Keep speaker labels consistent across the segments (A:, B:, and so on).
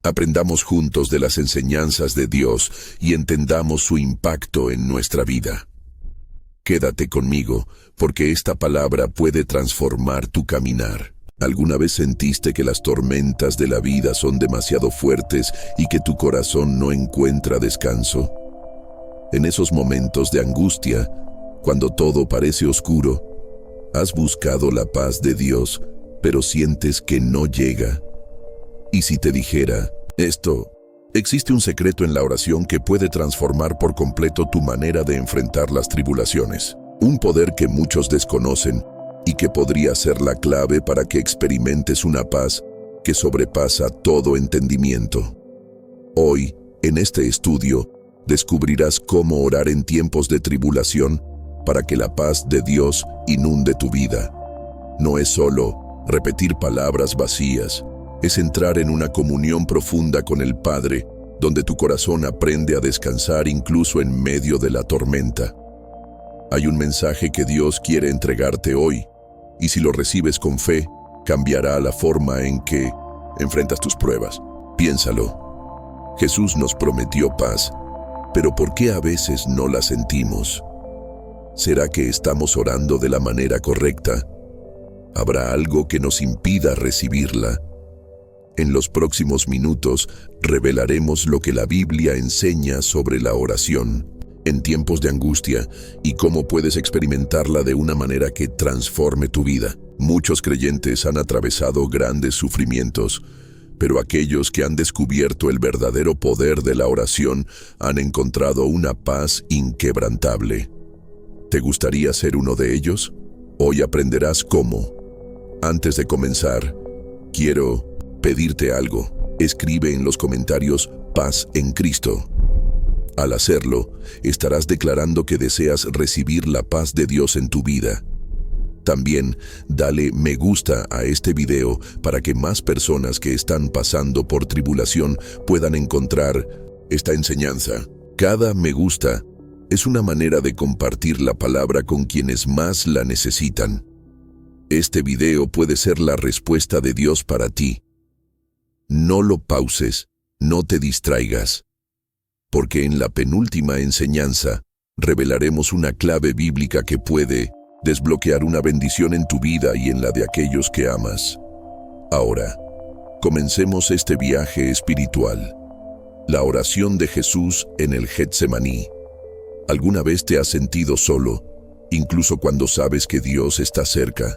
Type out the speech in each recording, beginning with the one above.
A: Aprendamos juntos de las enseñanzas de Dios y entendamos su impacto en nuestra vida. Quédate conmigo, porque esta palabra puede transformar tu caminar. ¿Alguna vez sentiste que las tormentas de la vida son demasiado fuertes y que tu corazón no encuentra descanso? En esos momentos de angustia, cuando todo parece oscuro, has buscado la paz de Dios, pero sientes que no llega. ¿Y si te dijera esto? Existe un secreto en la oración que puede transformar por completo tu manera de enfrentar las tribulaciones. Un poder que muchos desconocen y que podría ser la clave para que experimentes una paz que sobrepasa todo entendimiento. Hoy, en este estudio, descubrirás cómo orar en tiempos de tribulación para que la paz de Dios inunde tu vida. No es solo repetir palabras vacías, es entrar en una comunión profunda con el Padre, donde tu corazón aprende a descansar incluso en medio de la tormenta. Hay un mensaje que Dios quiere entregarte hoy, y si lo recibes con fe, cambiará la forma en que enfrentas tus pruebas. Piénsalo. Jesús nos prometió paz, pero ¿por qué a veces no la sentimos? ¿Será que estamos orando de la manera correcta? ¿Habrá algo que nos impida recibirla? En los próximos minutos revelaremos lo que la Biblia enseña sobre la oración en tiempos de angustia y cómo puedes experimentarla de una manera que transforme tu vida. Muchos creyentes han atravesado grandes sufrimientos, pero aquellos que han descubierto el verdadero poder de la oración han encontrado una paz inquebrantable. ¿Te gustaría ser uno de ellos? Hoy aprenderás cómo. Antes de comenzar, quiero pedirte algo. Escribe en los comentarios "Paz en Cristo". Al hacerlo, estarás declarando que deseas recibir la paz de Dios en tu vida. También dale me gusta a este video para que más personas que están pasando por tribulación puedan encontrar esta enseñanza. Cada me gusta es una manera de compartir la palabra con quienes más la necesitan. Este video puede ser la respuesta de Dios para ti. No lo pauses, no te distraigas, porque en la penúltima enseñanza revelaremos una clave bíblica que puede desbloquear una bendición en tu vida y en la de aquellos que amas. Ahora, comencemos este viaje espiritual. La oración de Jesús en el Getsemaní. ¿Alguna vez te has sentido solo, incluso cuando sabes que Dios está cerca?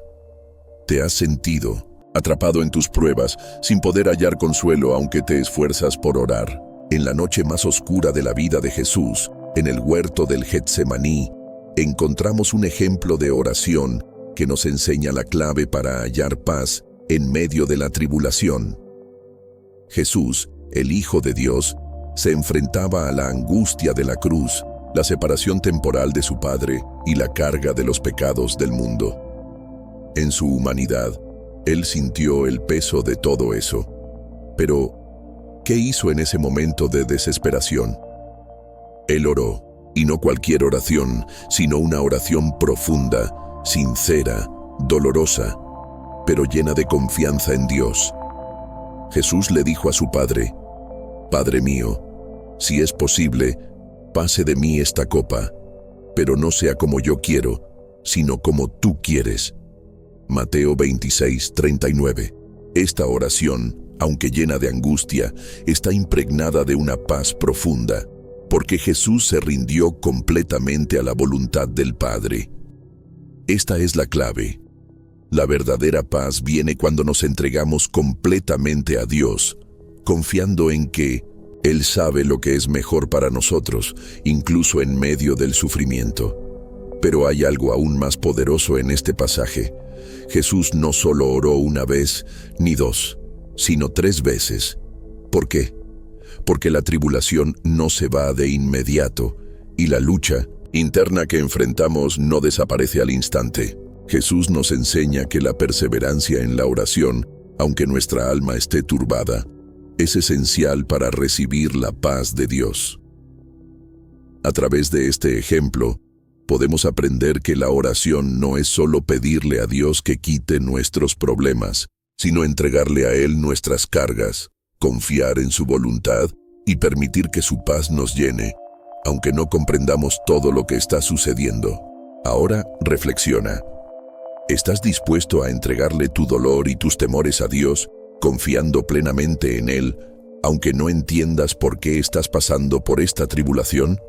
A: ¿Te has sentido atrapado en tus pruebas, sin poder hallar consuelo aunque te esfuerzas por orar? En la noche más oscura de la vida de Jesús, en el huerto del Getsemaní, encontramos un ejemplo de oración que nos enseña la clave para hallar paz en medio de la tribulación. Jesús, el Hijo de Dios, se enfrentaba a la angustia de la cruz, la separación temporal de su Padre y la carga de los pecados del mundo. En su humanidad, Él sintió el peso de todo eso. Pero, ¿qué hizo en ese momento de desesperación? Él oró, y no cualquier oración, sino una oración profunda, sincera, dolorosa, pero llena de confianza en Dios. Jesús le dijo a su Padre: «Padre mío, si es posible, pase de mí esta copa, pero no sea como yo quiero, sino como tú quieres». Mateo 26:39. Esta oración, aunque llena de angustia, está impregnada de una paz profunda, porque Jesús se rindió completamente a la voluntad del Padre. Esta es la clave. La verdadera paz viene cuando nos entregamos completamente a Dios, confiando en que Él sabe lo que es mejor para nosotros, incluso en medio del sufrimiento. Pero hay algo aún más poderoso en este pasaje. Jesús no solo oró una vez ni dos, sino 3 veces. ¿Por qué? Porque la tribulación no se va de inmediato y la lucha interna que enfrentamos no desaparece al instante. Jesús nos enseña que la perseverancia en la oración, aunque nuestra alma esté turbada, es esencial para recibir la paz de Dios. A través de este ejemplo, podemos aprender que la oración no es solo pedirle a Dios que quite nuestros problemas, sino entregarle a Él nuestras cargas, confiar en su voluntad y permitir que su paz nos llene, aunque no comprendamos todo lo que está sucediendo. Ahora reflexiona. ¿Estás dispuesto a entregarle tu dolor y tus temores a Dios, confiando plenamente en Él, aunque no entiendas por qué estás pasando por esta tribulación?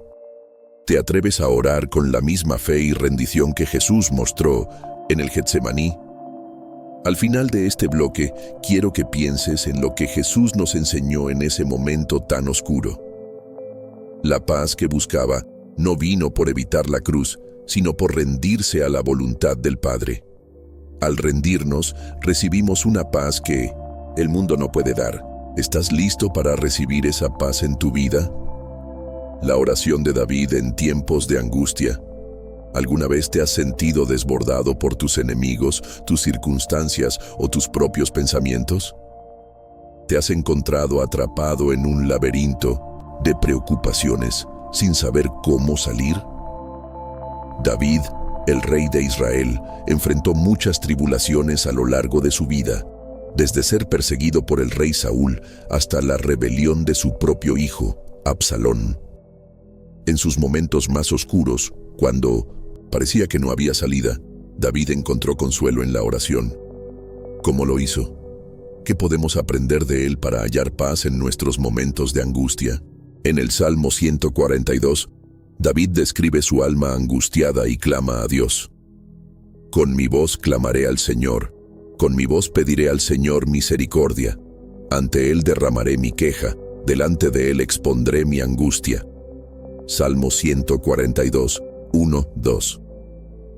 A: ¿Te atreves a orar con la misma fe y rendición que Jesús mostró en el Getsemaní? Al final de este bloque, quiero que pienses en lo que Jesús nos enseñó en ese momento tan oscuro. La paz que buscaba no vino por evitar la cruz, sino por rendirse a la voluntad del Padre. Al rendirnos, recibimos una paz que el mundo no puede dar. ¿Estás listo para recibir esa paz en tu vida? La oración de David en tiempos de angustia. ¿Alguna vez te has sentido desbordado por tus enemigos, tus circunstancias o tus propios pensamientos? ¿Te has encontrado atrapado en un laberinto de preocupaciones sin saber cómo salir? David, el rey de Israel, enfrentó muchas tribulaciones a lo largo de su vida, desde ser perseguido por el rey Saúl hasta la rebelión de su propio hijo, Absalón. En sus momentos más oscuros, cuando parecía que no había salida, David encontró consuelo en la oración. ¿Cómo lo hizo? ¿Qué podemos aprender de él para hallar paz en nuestros momentos de angustia? En el Salmo 142, David describe su alma angustiada y clama a Dios. Con mi voz clamaré al Señor, con mi voz pediré al Señor misericordia. Ante Él derramaré mi queja, delante de Él expondré mi angustia. Salmo 142, 1, 2.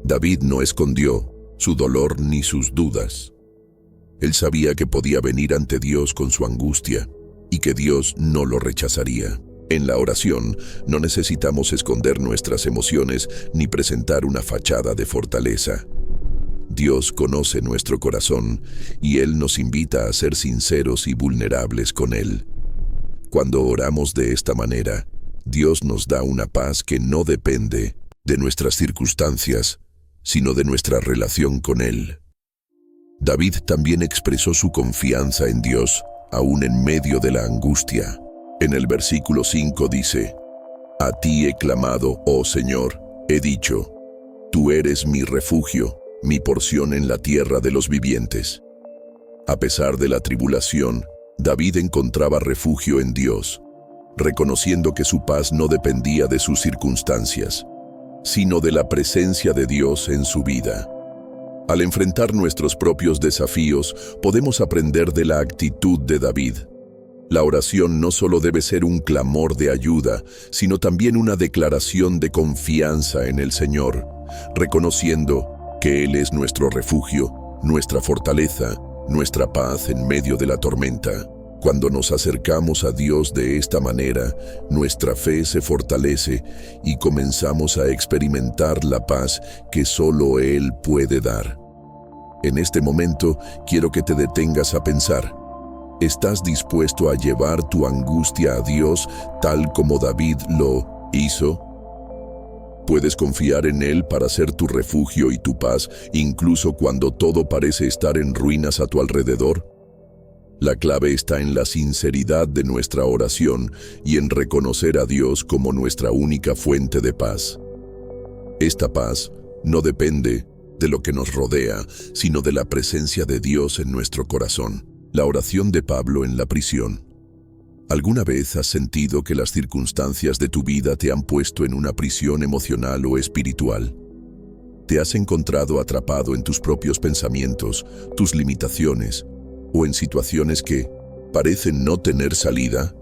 A: David no escondió su dolor ni sus dudas. Él sabía que podía venir ante Dios con su angustia y que Dios no lo rechazaría. En la oración no necesitamos esconder nuestras emociones ni presentar una fachada de fortaleza. Dios conoce nuestro corazón y Él nos invita a ser sinceros y vulnerables con Él. Cuando oramos de esta manera, Dios nos da una paz que no depende de nuestras circunstancias, sino de nuestra relación con Él. David también expresó su confianza en Dios, aún en medio de la angustia. En el versículo 5 dice: A ti he clamado, oh Señor, he dicho, tú eres mi refugio, mi porción en la tierra de los vivientes. A pesar de la tribulación, David encontraba refugio en Dios, reconociendo que su paz no dependía de sus circunstancias, sino de la presencia de Dios en su vida. Al enfrentar nuestros propios desafíos, podemos aprender de la actitud de David. La oración no solo debe ser un clamor de ayuda, sino también una declaración de confianza en el Señor, reconociendo que Él es nuestro refugio, nuestra fortaleza, nuestra paz en medio de la tormenta. Cuando nos acercamos a Dios de esta manera, nuestra fe se fortalece y comenzamos a experimentar la paz que solo Él puede dar. En este momento, quiero que te detengas a pensar. ¿Estás dispuesto a llevar tu angustia a Dios tal como David lo hizo? ¿Puedes confiar en Él para ser tu refugio y tu paz, incluso cuando todo parece estar en ruinas a tu alrededor? La clave está en la sinceridad de nuestra oración y en reconocer a Dios como nuestra única fuente de paz. Esta paz no depende de lo que nos rodea, sino de la presencia de Dios en nuestro corazón. La oración de Pablo en la prisión. ¿Alguna vez has sentido que las circunstancias de tu vida te han puesto en una prisión emocional o espiritual? ¿Te has encontrado atrapado en tus propios pensamientos, tus limitaciones, o en situaciones que parecen no tener salida?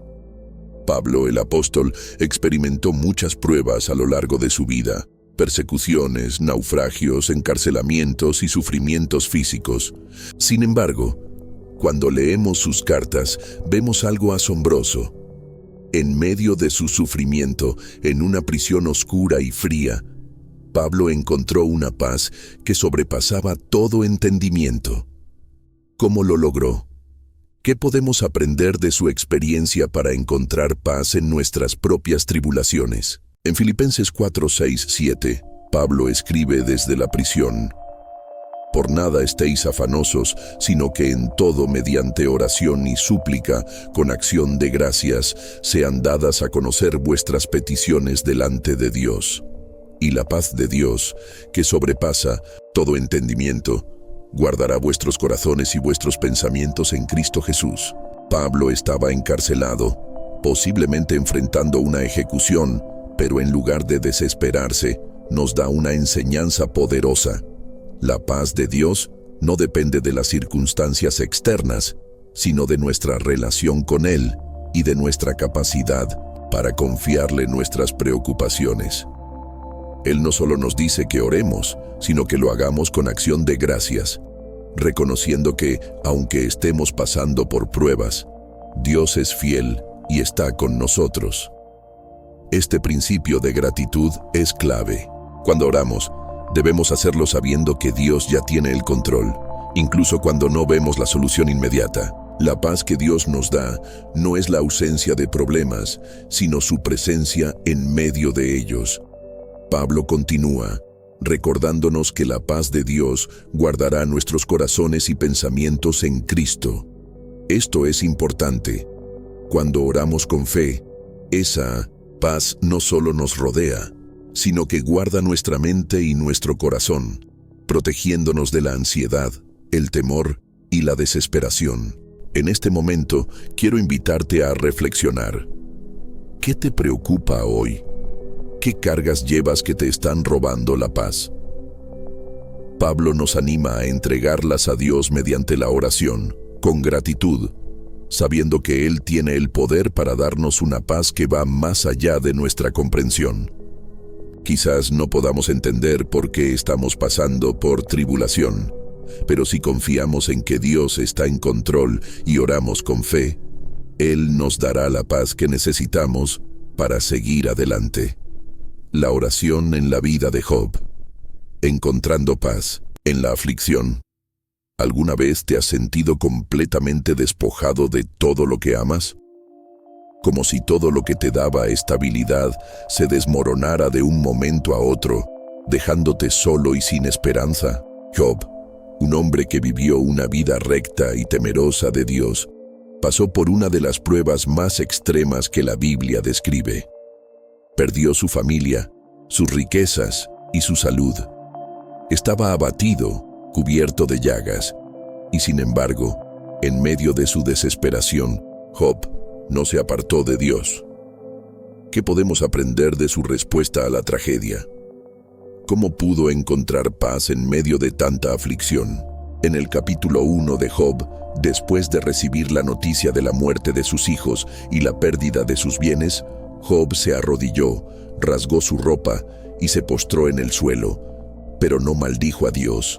A: Pablo, el apóstol, experimentó muchas pruebas a lo largo de su vida: persecuciones, naufragios, encarcelamientos y sufrimientos físicos. Sin embargo, cuando leemos sus cartas, vemos algo asombroso. En medio de su sufrimiento, en una prisión oscura y fría, Pablo encontró una paz que sobrepasaba todo entendimiento. ¿Cómo lo logró? ¿Qué podemos aprender de su experiencia para encontrar paz en nuestras propias tribulaciones? En Filipenses 4, 6, 7, Pablo escribe desde la prisión: Por nada estéis afanosos, sino que en todo mediante oración y súplica, con acción de gracias, sean dadas a conocer vuestras peticiones delante de Dios. Y la paz de Dios, que sobrepasa todo entendimiento, guardará vuestros corazones y vuestros pensamientos en Cristo Jesús. Pablo estaba encarcelado, posiblemente enfrentando una ejecución, pero en lugar de desesperarse, nos da una enseñanza poderosa. La paz de Dios no depende de las circunstancias externas, sino de nuestra relación con Él y de nuestra capacidad para confiarle nuestras preocupaciones. Él no solo nos dice que oremos, sino que lo hagamos con acción de gracias, reconociendo que, aunque estemos pasando por pruebas, Dios es fiel y está con nosotros. Este principio de gratitud es clave. Cuando oramos, debemos hacerlo sabiendo que Dios ya tiene el control, incluso cuando no vemos la solución inmediata. La paz que Dios nos da no es la ausencia de problemas, sino su presencia en medio de ellos. Pablo continúa, recordándonos que la paz de Dios guardará nuestros corazones y pensamientos en Cristo. Esto es importante. Cuando oramos con fe, esa paz no solo nos rodea, sino que guarda nuestra mente y nuestro corazón, protegiéndonos de la ansiedad, el temor y la desesperación. En este momento, quiero invitarte a reflexionar. ¿Qué te preocupa hoy? ¿Qué cargas llevas que te están robando la paz? Pablo nos anima a entregarlas a Dios mediante la oración, con gratitud, sabiendo que Él tiene el poder para darnos una paz que va más allá de nuestra comprensión. Quizás no podamos entender por qué estamos pasando por tribulación, pero si confiamos en que Dios está en control y oramos con fe, Él nos dará la paz que necesitamos para seguir adelante. La oración en la vida de Job. Encontrando paz en la aflicción. ¿Alguna vez te has sentido completamente despojado de todo lo que amas? Como si todo lo que te daba estabilidad se desmoronara de un momento a otro, dejándote solo y sin esperanza. Job, un hombre que vivió una vida recta y temerosa de Dios, pasó por una de las pruebas más extremas que la Biblia describe. Perdió su familia, sus riquezas y su salud. Estaba abatido, cubierto de llagas, y sin embargo, en medio de su desesperación, Job no se apartó de Dios. ¿Qué podemos aprender de su respuesta a la tragedia? ¿Cómo pudo encontrar paz en medio de tanta aflicción? En el capítulo 1 de Job, después de recibir la noticia de la muerte de sus hijos y la pérdida de sus bienes, Job se arrodilló, rasgó su ropa y se postró en el suelo, pero no maldijo a Dios.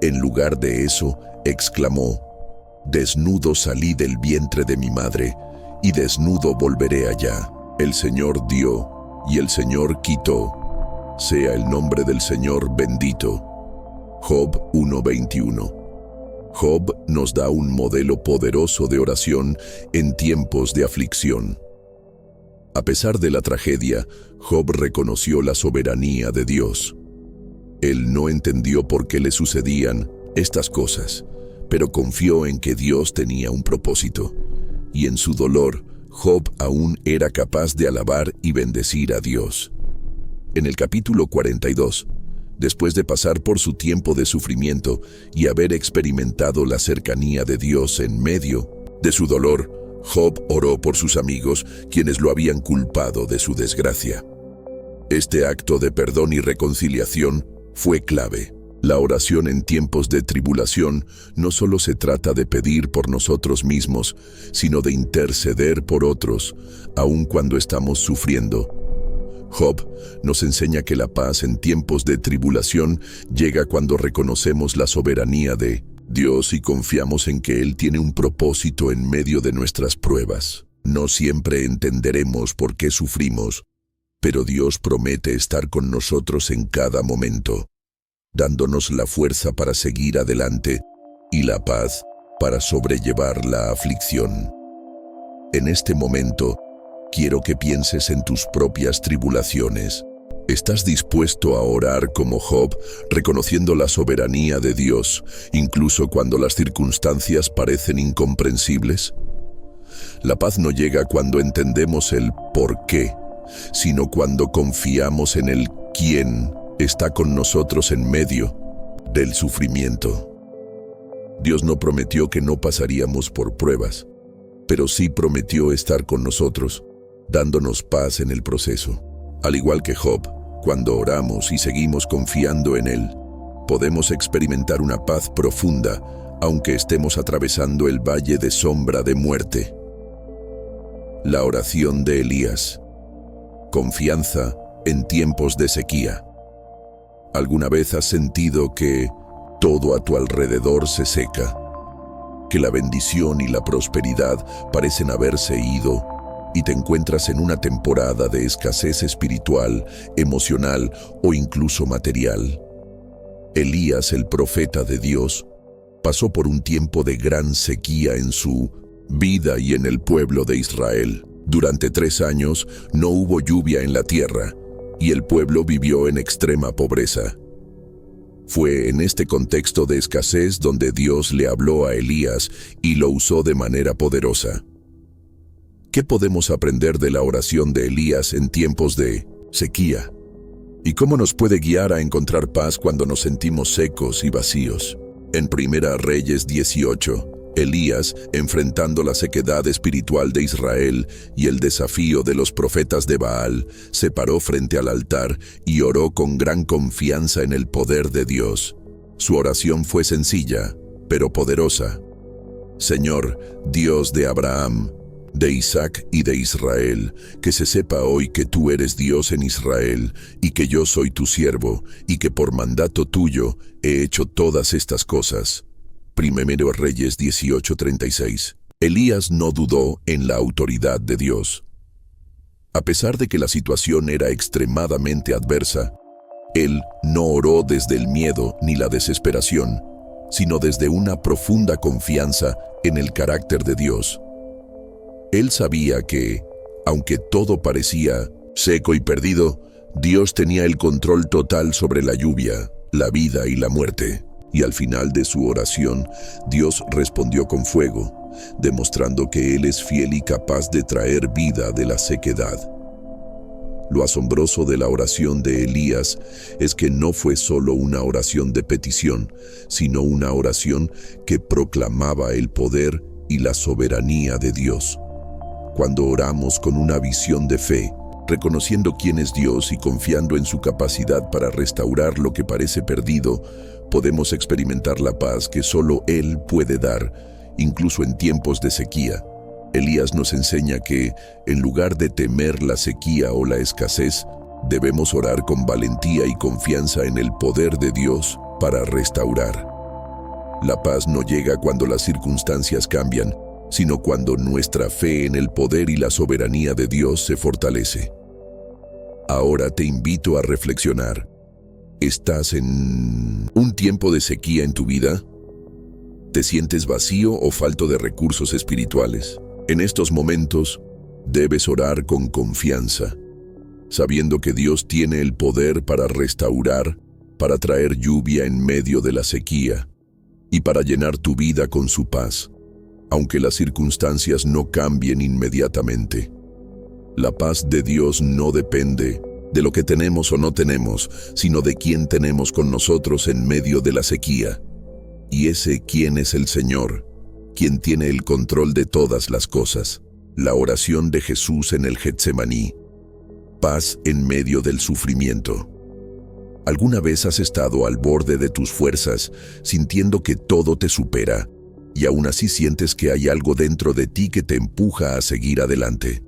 A: En lugar de eso, exclamó: «Desnudo salí del vientre de mi madre, y desnudo volveré allá. El Señor dio, y el Señor quitó. Sea el nombre del Señor bendito». Job 1:21. Job nos da un modelo poderoso de oración en tiempos de aflicción. A pesar de la tragedia, Job reconoció la soberanía de Dios. Él no entendió por qué le sucedían estas cosas, pero confió en que Dios tenía un propósito. Y en su dolor, Job aún era capaz de alabar y bendecir a Dios. En el capítulo 42, después de pasar por su tiempo de sufrimiento y haber experimentado la cercanía de Dios en medio de su dolor, Job oró por sus amigos, quienes lo habían culpado de su desgracia. Este acto de perdón y reconciliación fue clave. La oración en tiempos de tribulación no solo se trata de pedir por nosotros mismos, sino de interceder por otros, aun cuando estamos sufriendo. Job nos enseña que la paz en tiempos de tribulación llega cuando reconocemos la soberanía de Dios y confiamos en que Él tiene un propósito en medio de nuestras pruebas. No siempre entenderemos por qué sufrimos, pero Dios promete estar con nosotros en cada momento, dándonos la fuerza para seguir adelante y la paz para sobrellevar la aflicción. En este momento, quiero que pienses en tus propias tribulaciones. ¿Estás dispuesto a orar como Job, reconociendo la soberanía de Dios, incluso cuando las circunstancias parecen incomprensibles? La paz no llega cuando entendemos el por qué, sino cuando confiamos en el quién está con nosotros en medio del sufrimiento. Dios no prometió que no pasaríamos por pruebas, pero sí prometió estar con nosotros, dándonos paz en el proceso. Al igual que Job, cuando oramos y seguimos confiando en Él, podemos experimentar una paz profunda, aunque estemos atravesando el valle de sombra de muerte. La oración de Elías. Confianza en tiempos de sequía. ¿Alguna vez has sentido que todo a tu alrededor se seca? Que la bendición y la prosperidad parecen haberse ido y te encuentras en una temporada de escasez espiritual, emocional o incluso material. Elías, el profeta de Dios, pasó por un tiempo de gran sequía en su vida y en el pueblo de Israel. Durante 3 años no hubo lluvia en la tierra y el pueblo vivió en extrema pobreza. Fue en este contexto de escasez donde Dios le habló a Elías y lo usó de manera poderosa. ¿Qué podemos aprender de la oración de Elías en tiempos de sequía? ¿Y cómo nos puede guiar a encontrar paz cuando nos sentimos secos y vacíos? En 1 Reyes 18, Elías, enfrentando la sequedad espiritual de Israel y el desafío de los profetas de Baal, se paró frente al altar y oró con gran confianza en el poder de Dios. Su oración fue sencilla, pero poderosa. Señor, Dios de Abraham, de Isaac y de Israel, que se sepa hoy que tú eres Dios en Israel, y que yo soy tu siervo, y que por mandato tuyo he hecho todas estas cosas. 1 Reyes 18:36. Elías no dudó en la autoridad de Dios. A pesar de que la situación era extremadamente adversa, él no oró desde el miedo ni la desesperación, sino desde una profunda confianza en el carácter de Dios. Él sabía que, aunque todo parecía seco y perdido, Dios tenía el control total sobre la lluvia, la vida y la muerte. Y al final de su oración, Dios respondió con fuego, demostrando que Él es fiel y capaz de traer vida de la sequedad. Lo asombroso de la oración de Elías es que no fue solo una oración de petición, sino una oración que proclamaba el poder y la soberanía de Dios. Cuando oramos con una visión de fe, reconociendo quién es Dios y confiando en su capacidad para restaurar lo que parece perdido, podemos experimentar la paz que solo Él puede dar, incluso en tiempos de sequía. Elías nos enseña que, en lugar de temer la sequía o la escasez, debemos orar con valentía y confianza en el poder de Dios para restaurar. La paz no llega cuando las circunstancias cambian, sino cuando nuestra fe en el poder y la soberanía de Dios se fortalece. Ahora te invito a reflexionar. ¿Estás en un tiempo de sequía en tu vida? ¿Te sientes vacío o falto de recursos espirituales? En estos momentos, debes orar con confianza, sabiendo que Dios tiene el poder para restaurar, para traer lluvia en medio de la sequía y para llenar tu vida con su paz, aunque las circunstancias no cambien inmediatamente. La paz de Dios no depende de lo que tenemos o no tenemos, sino de quién tenemos con nosotros en medio de la sequía. Y ese quién es el Señor, quien tiene el control de todas las cosas. La oración de Jesús en el Getsemaní. Paz en medio del sufrimiento. ¿Alguna vez has estado al borde de tus fuerzas, sintiendo que todo te supera, y aún así sientes que hay algo dentro de ti que te empuja a seguir adelante?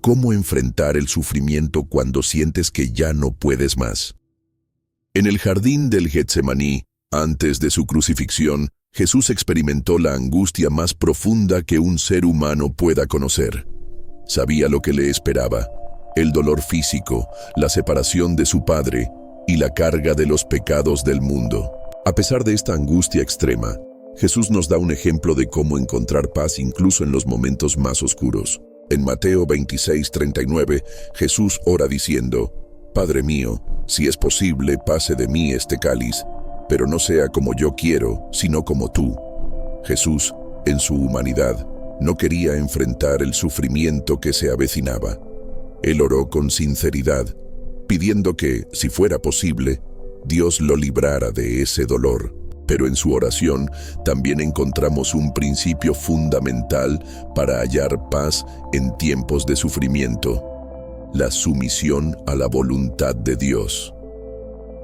A: ¿Cómo enfrentar el sufrimiento cuando sientes que ya no puedes más? En el jardín del Getsemaní, antes de su crucifixión, Jesús experimentó la angustia más profunda que un ser humano pueda conocer. Sabía lo que le esperaba: el dolor físico, la separación de su Padre y la carga de los pecados del mundo. A pesar de esta angustia extrema, Jesús nos da un ejemplo de cómo encontrar paz incluso en los momentos más oscuros. En Mateo 26:39, Jesús ora diciendo: Padre mío, si es posible, pase de mí este cáliz, pero no sea como yo quiero, sino como tú. Jesús, en su humanidad, no quería enfrentar el sufrimiento que se avecinaba. Él oró con sinceridad, pidiendo que, si fuera posible, Dios lo librara de ese dolor. Pero en su oración también encontramos un principio fundamental para hallar paz en tiempos de sufrimiento: la sumisión a la voluntad de Dios.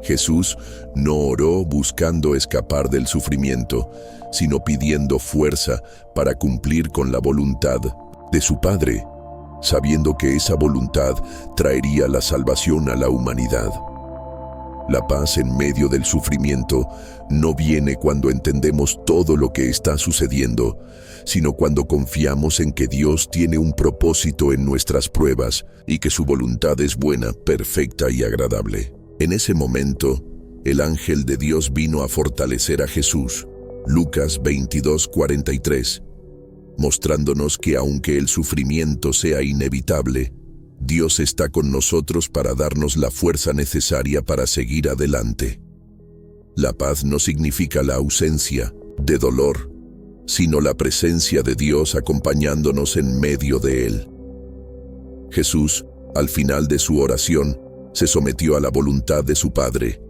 A: Jesús no oró buscando escapar del sufrimiento, sino pidiendo fuerza para cumplir con la voluntad de su Padre, sabiendo que esa voluntad traería la salvación a la humanidad. La paz en medio del sufrimiento no viene cuando entendemos todo lo que está sucediendo, sino cuando confiamos en que Dios tiene un propósito en nuestras pruebas y que su voluntad es buena, perfecta y agradable. En ese momento, el ángel de Dios vino a fortalecer a Jesús, Lucas 22:43, mostrándonos que aunque el sufrimiento sea inevitable, Dios está con nosotros para darnos la fuerza necesaria para seguir adelante. La paz no significa la ausencia de dolor, sino la presencia de Dios acompañándonos en medio de él. Jesús, al final de su oración, se sometió a la voluntad de su Padre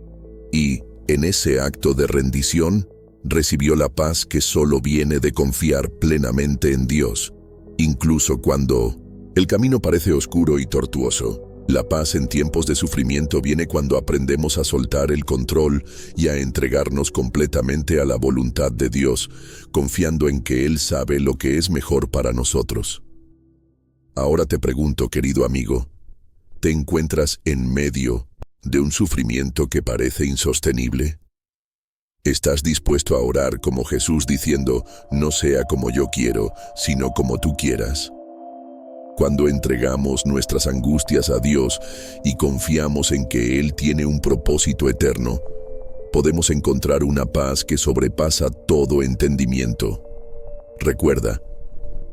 A: y, en ese acto de rendición, recibió la paz que solo viene de confiar plenamente en Dios, incluso cuando el camino parece oscuro y tortuoso. La paz en tiempos de sufrimiento viene cuando aprendemos a soltar el control y a entregarnos completamente a la voluntad de Dios, confiando en que Él sabe lo que es mejor para nosotros. Ahora te pregunto, querido amigo, ¿te encuentras en medio de un sufrimiento que parece insostenible? ¿Estás dispuesto a orar como Jesús diciendo, no sea como yo quiero, sino como tú quieras? Cuando entregamos nuestras angustias a Dios y confiamos en que Él tiene un propósito eterno, podemos encontrar una paz que sobrepasa todo entendimiento. Recuerda,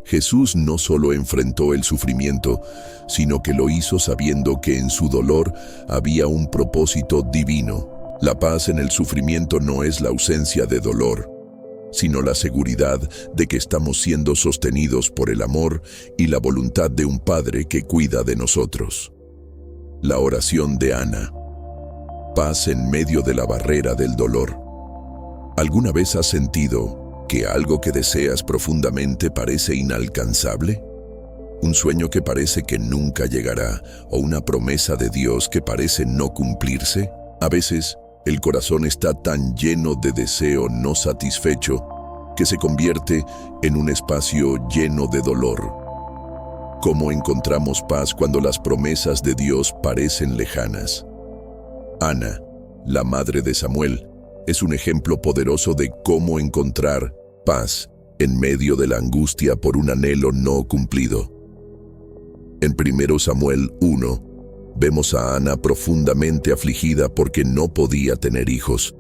A: Jesús no solo enfrentó el sufrimiento, sino que lo hizo sabiendo que en su dolor había un propósito divino. La paz en el sufrimiento no es la ausencia de dolor, sino la seguridad de que estamos siendo sostenidos por el amor y la voluntad de un Padre que cuida de nosotros. La oración de Ana. Paz en medio de la barrera del dolor. ¿Alguna vez has sentido que algo que deseas profundamente parece inalcanzable? ¿Un sueño que parece que nunca llegará o una promesa de Dios que parece no cumplirse? A veces, el corazón está tan lleno de deseo no satisfecho que se convierte en un espacio lleno de dolor. ¿Cómo encontramos paz cuando las promesas de Dios parecen lejanas? Ana, la madre de Samuel, es un ejemplo poderoso de cómo encontrar paz en medio de la angustia por un anhelo no cumplido. En 1 Samuel 1, vemos a Ana profundamente afligida porque no podía tener hijos.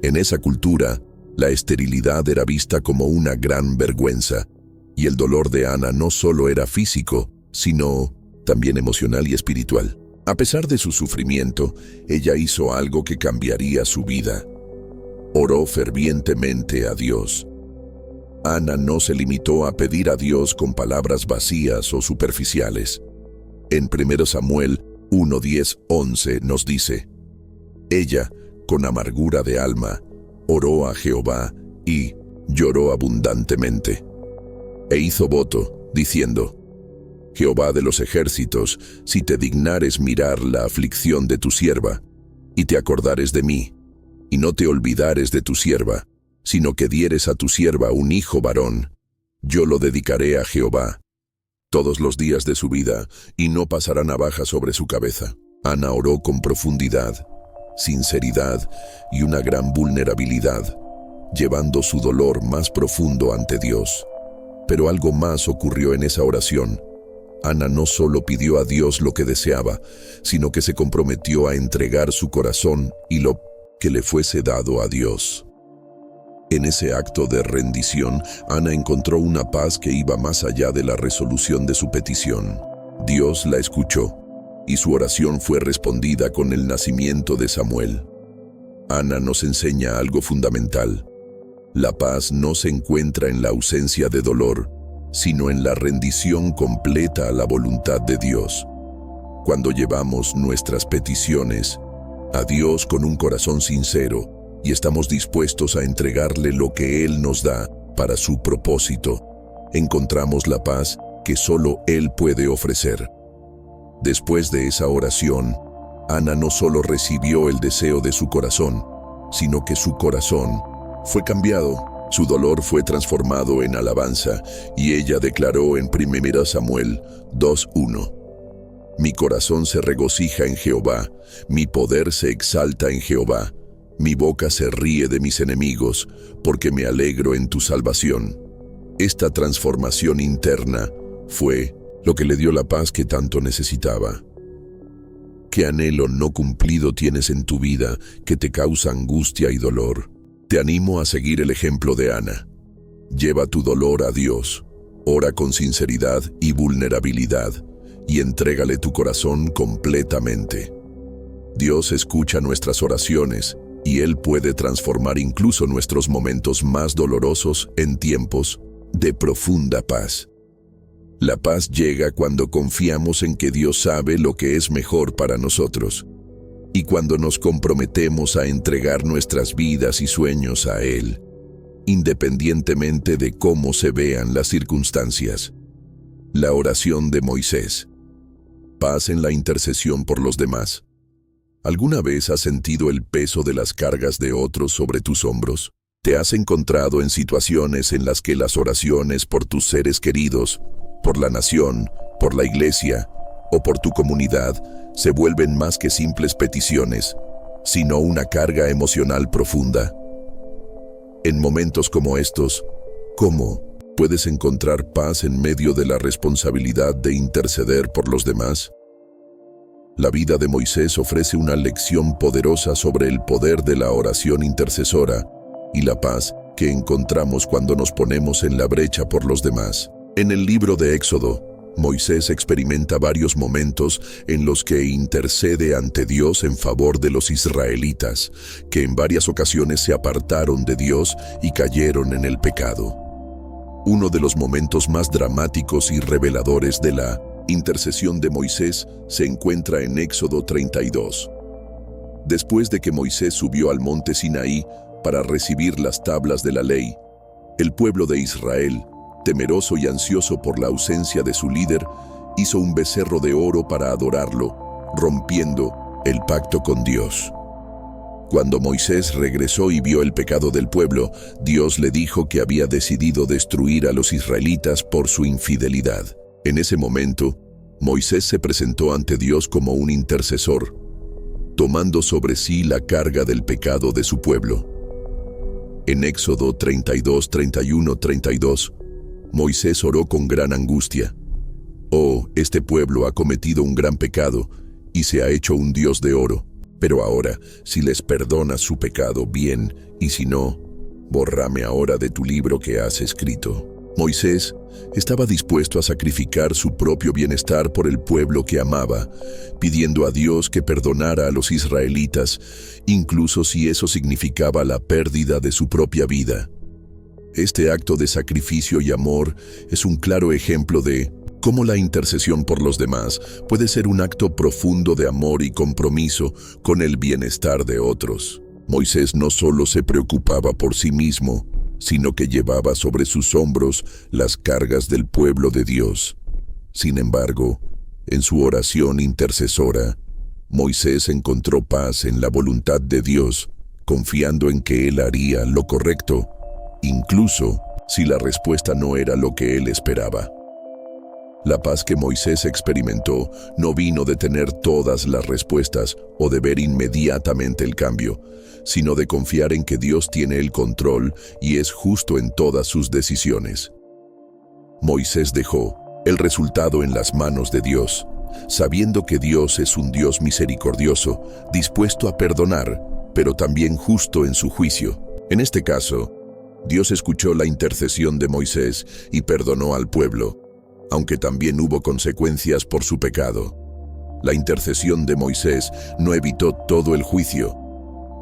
A: En esa cultura, la esterilidad era vista como una gran vergüenza, y el dolor de Ana no solo era físico, sino también emocional y espiritual. A pesar de su sufrimiento, ella hizo algo que cambiaría su vida. Oró fervientemente a Dios. Ana no se limitó a pedir a Dios con palabras vacías o superficiales. En 1 Samuel 1, 10, 11 nos dice: ella, con amargura de alma, oró a Jehová y lloró abundantemente. E hizo voto, diciendo: Jehová de los ejércitos, si te dignares mirar la aflicción de tu sierva, y te acordares de mí, y no te olvidares de tu sierva, sino que dieres a tu sierva un hijo varón, yo lo dedicaré a Jehová todos los días de su vida, y no pasará navaja sobre su cabeza. Ana oró con profundidad, sinceridad y una gran vulnerabilidad, llevando su dolor más profundo ante Dios. Pero algo más ocurrió en esa oración. Ana no solo pidió a Dios lo que deseaba, sino que se comprometió a entregar su corazón y lo que le fuese dado a Dios. En ese acto de rendición, Ana encontró una paz que iba más allá de la resolución de su petición. Dios la escuchó, y su oración fue respondida con el nacimiento de Samuel. Ana nos enseña algo fundamental. La paz no se encuentra en la ausencia de dolor, sino en la rendición completa a la voluntad de Dios. Cuando llevamos nuestras peticiones a Dios con un corazón sincero y estamos dispuestos a entregarle lo que Él nos da para su propósito, encontramos la paz que solo Él puede ofrecer. Después de esa oración, Ana no solo recibió el deseo de su corazón, sino que su corazón fue cambiado. Su dolor fue transformado en alabanza, y ella declaró en 1 Samuel 2:1: Mi corazón se regocija en Jehová, mi poder se exalta en Jehová, mi boca se ríe de mis enemigos, porque me alegro en tu salvación. Esta transformación interna fue lo que le dio la paz que tanto necesitaba. ¿Qué anhelo no cumplido tienes en tu vida que te causa angustia y dolor? Te animo a seguir el ejemplo de Ana. Lleva tu dolor a Dios, ora con sinceridad y vulnerabilidad, y entrégale tu corazón completamente. Dios escucha nuestras oraciones, y Él puede transformar incluso nuestros momentos más dolorosos en tiempos de profunda paz. La paz llega cuando confiamos en que Dios sabe lo que es mejor para nosotros, y cuando nos comprometemos a entregar nuestras vidas y sueños a Él, independientemente de cómo se vean las circunstancias. La oración de Moisés. Paz en la intercesión por los demás. ¿Alguna vez has sentido el peso de las cargas de otros sobre tus hombros? ¿Te has encontrado en situaciones en las que las oraciones por tus seres queridos, por la nación, por la iglesia o por tu comunidad se vuelven más que simples peticiones, sino una carga emocional profunda? En momentos como estos, ¿cómo puedes encontrar paz en medio de la responsabilidad de interceder por los demás? La vida de Moisés ofrece una lección poderosa sobre el poder de la oración intercesora y la paz que encontramos cuando nos ponemos en la brecha por los demás. En el libro de Éxodo, Moisés experimenta varios momentos en los que intercede ante Dios en favor de los israelitas, que en varias ocasiones se apartaron de Dios y cayeron en el pecado. Uno de los momentos más dramáticos y reveladores de la intercesión de Moisés se encuentra en Éxodo 32. Después de que Moisés subió al monte Sinaí para recibir las tablas de la ley, el pueblo de Israel, temeroso y ansioso por la ausencia de su líder, hizo un becerro de oro para adorarlo, rompiendo el pacto con Dios. Cuando Moisés regresó y vio el pecado del pueblo, Dios le dijo que había decidido destruir a los israelitas por su infidelidad. En ese momento, Moisés se presentó ante Dios como un intercesor, tomando sobre sí la carga del pecado de su pueblo. En Éxodo 32, 31, 32, Moisés oró con gran angustia: «Oh, este pueblo ha cometido un gran pecado y se ha hecho un Dios de oro. Pero ahora, si les perdonas su pecado, bien, y si no, bórrame ahora de tu libro que has escrito». Moisés estaba dispuesto a sacrificar su propio bienestar por el pueblo que amaba, pidiendo a Dios que perdonara a los israelitas, incluso si eso significaba la pérdida de su propia vida. Este acto de sacrificio y amor es un claro ejemplo de cómo la intercesión por los demás puede ser un acto profundo de amor y compromiso con el bienestar de otros. Moisés no solo se preocupaba por sí mismo, sino que llevaba sobre sus hombros las cargas del pueblo de Dios. Sin embargo, en su oración intercesora, Moisés encontró paz en la voluntad de Dios, confiando en que Él haría lo correcto, incluso si la respuesta no era lo que él esperaba. La paz que Moisés experimentó no vino de tener todas las respuestas o de ver inmediatamente el cambio, sino de confiar en que Dios tiene el control y es justo en todas sus decisiones. Moisés dejó el resultado en las manos de Dios, sabiendo que Dios es un Dios misericordioso, dispuesto a perdonar, pero también justo en su juicio. En este caso, Dios escuchó la intercesión de Moisés y perdonó al pueblo, aunque también hubo consecuencias por su pecado. La intercesión de Moisés no evitó todo el juicio,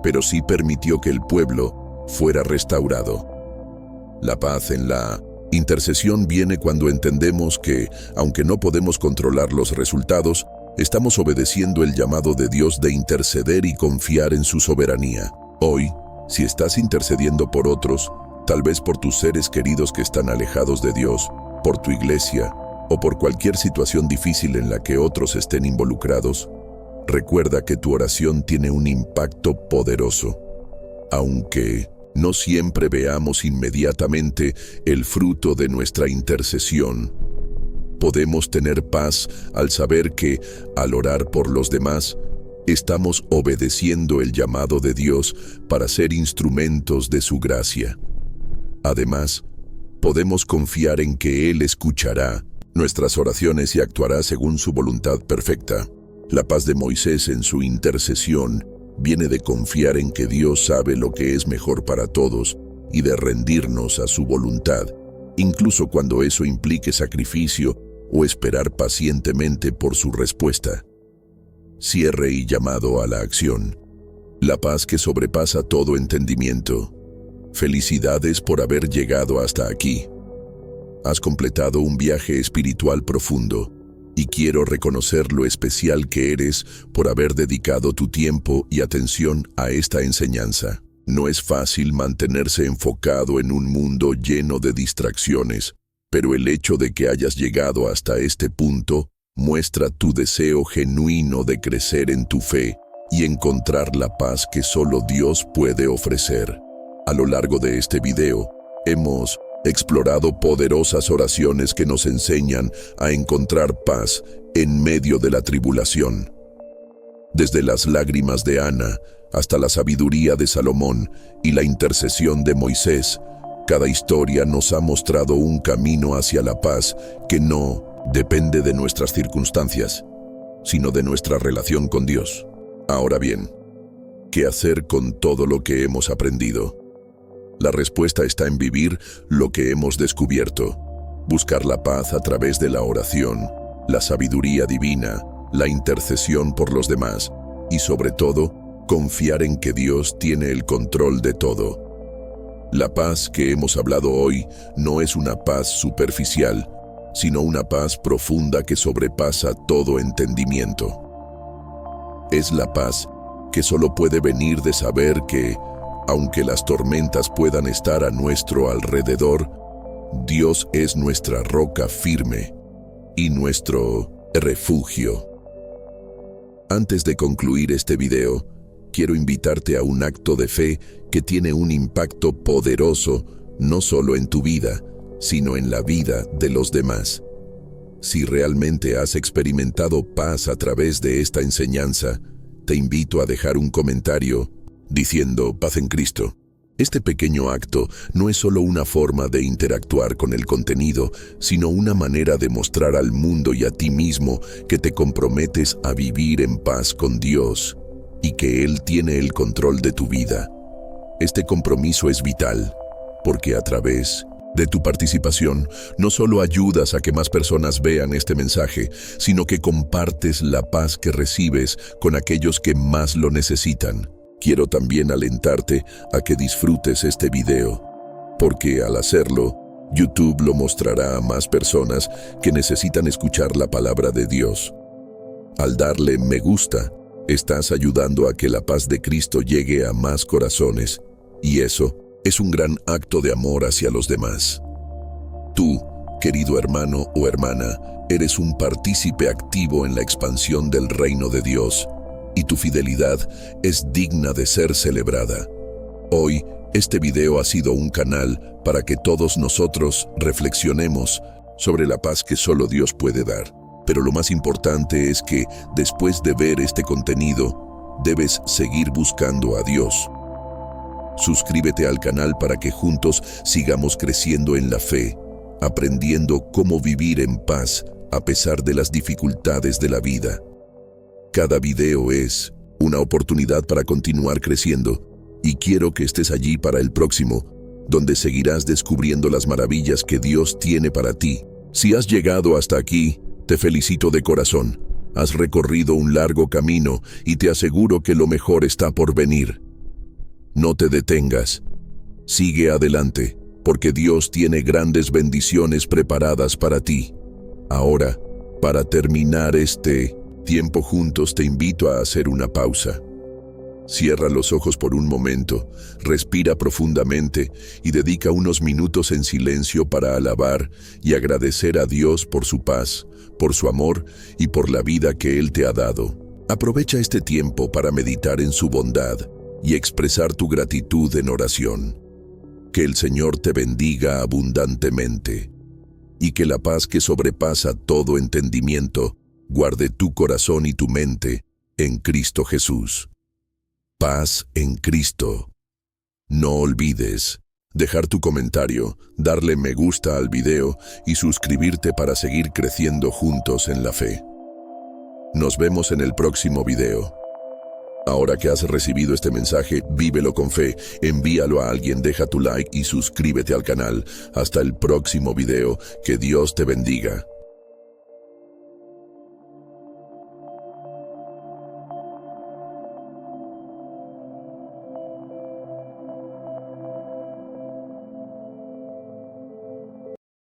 A: pero sí permitió que el pueblo fuera restaurado. La paz en la intercesión viene cuando entendemos que, aunque no podemos controlar los resultados, estamos obedeciendo el llamado de Dios de interceder y confiar en su soberanía. Hoy, si estás intercediendo por otros, tal vez por tus seres queridos que están alejados de Dios, por tu iglesia o por cualquier situación difícil en la que otros estén involucrados, recuerda que tu oración tiene un impacto poderoso. Aunque no siempre veamos inmediatamente el fruto de nuestra intercesión, podemos tener paz al saber que, al orar por los demás, estamos obedeciendo el llamado de Dios para ser instrumentos de su gracia. Además, podemos confiar en que Él escuchará nuestras oraciones y actuará según su voluntad perfecta. La paz de Moisés en su intercesión viene de confiar en que Dios sabe lo que es mejor para todos y de rendirnos a su voluntad, incluso cuando eso implique sacrificio o esperar pacientemente por su respuesta. Cierre y llamado a la acción. La paz que sobrepasa todo entendimiento. Felicidades por haber llegado hasta aquí. Has completado un viaje espiritual profundo y quiero reconocer lo especial que eres por haber dedicado tu tiempo y atención a esta enseñanza. No es fácil mantenerse enfocado en un mundo lleno de distracciones, pero el hecho de que hayas llegado hasta este punto muestra tu deseo genuino de crecer en tu fe y encontrar la paz que solo Dios puede ofrecer. A lo largo de este video, hemos explorado poderosas oraciones que nos enseñan a encontrar paz en medio de la tribulación. Desde las lágrimas de Ana hasta la sabiduría de Salomón y la intercesión de Moisés, cada historia nos ha mostrado un camino hacia la paz que no depende de nuestras circunstancias, sino de nuestra relación con Dios. Ahora bien, ¿qué hacer con todo lo que hemos aprendido? La respuesta está en vivir lo que hemos descubierto, buscar la paz a través de la oración, la sabiduría divina, la intercesión por los demás y, sobre todo, confiar en que Dios tiene el control de todo. La paz que hemos hablado hoy no es una paz superficial, sino una paz profunda que sobrepasa todo entendimiento. Es la paz que solo puede venir de saber que, aunque las tormentas puedan estar a nuestro alrededor, Dios es nuestra roca firme y nuestro refugio. Antes de concluir este video, quiero invitarte a un acto de fe que tiene un impacto poderoso no solo en tu vida, sino en la vida de los demás. Si realmente has experimentado paz a través de esta enseñanza, te invito a dejar un comentario diciendo paz en Cristo. Este pequeño acto no es solo una forma de interactuar con el contenido, sino una manera de mostrar al mundo y a ti mismo que te comprometes a vivir en paz con Dios y que Él tiene el control de tu vida. Este compromiso es vital, porque a través de tu participación no solo ayudas a que más personas vean este mensaje, sino que compartes la paz que recibes con aquellos que más lo necesitan. Quiero también alentarte a que disfrutes este video, porque al hacerlo, YouTube lo mostrará a más personas que necesitan escuchar la palabra de Dios. Al darle me gusta, estás ayudando a que la paz de Cristo llegue a más corazones, y eso es un gran acto de amor hacia los demás. Tú, querido hermano o hermana, eres un partícipe activo en la expansión del reino de Dios, y tu fidelidad es digna de ser celebrada. Hoy, este video ha sido un canal para que todos nosotros reflexionemos sobre la paz que solo Dios puede dar. Pero lo más importante es que, después de ver este contenido, debes seguir buscando a Dios. Suscríbete al canal para que juntos sigamos creciendo en la fe, aprendiendo cómo vivir en paz a pesar de las dificultades de la vida. Cada video es una oportunidad para continuar creciendo y quiero que estés allí para el próximo, donde seguirás descubriendo las maravillas que Dios tiene para ti. Si has llegado hasta aquí, te felicito de corazón. Has recorrido un largo camino y te aseguro que lo mejor está por venir. No te detengas. Sigue adelante, porque Dios tiene grandes bendiciones preparadas para ti. Ahora, para terminar este tiempo juntos, te invito a hacer una pausa. Cierra los ojos por un momento, respira profundamente y dedica unos minutos en silencio para alabar y agradecer a Dios por su paz, por su amor y por la vida que Él te ha dado. Aprovecha este tiempo para meditar en su bondad y expresar tu gratitud en oración. Que el Señor te bendiga abundantemente y que la paz que sobrepasa todo entendimiento guarde tu corazón y tu mente en Cristo Jesús. Paz en Cristo. No olvides dejar tu comentario, darle me gusta al video y suscribirte para seguir creciendo juntos en la fe. Nos vemos en el próximo video. Ahora que has recibido este mensaje, vívelo con fe, envíalo a alguien, deja tu like y suscríbete al canal. Hasta el próximo video, que Dios te bendiga.